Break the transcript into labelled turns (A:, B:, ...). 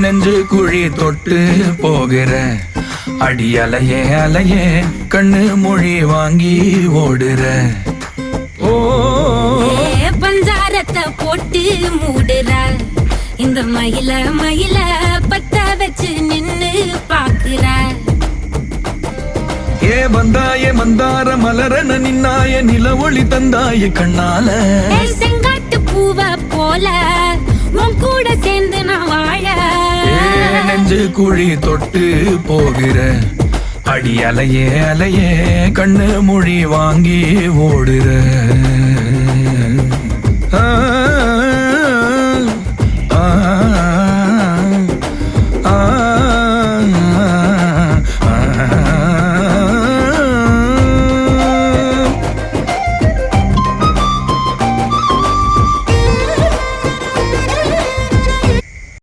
A: நெஞ்சு குழி தொட்டு போகிற அடி அலையே அலையே கண்ணு மொழி வாங்கி ஓடுற. ஓ
B: பஞ்சாரத்தை போட்டு மூடுற இந்த மயில மயில பத்த வச்சு நின்னு பாக்குற.
A: ஏ வந்தாயே மந்தார மலரன நின்னாய நில ஒளி தந்தாய கண்ணால.
B: செங்காட்டு பூவ போல உன் கூட சேர்ந்து நான் வாழ.
A: நெஞ்சு குழி தொட்டு போகிற அடி அலையே அலையே கண்ணு மொழி வாங்கி ஓடுற. ஆ ஆ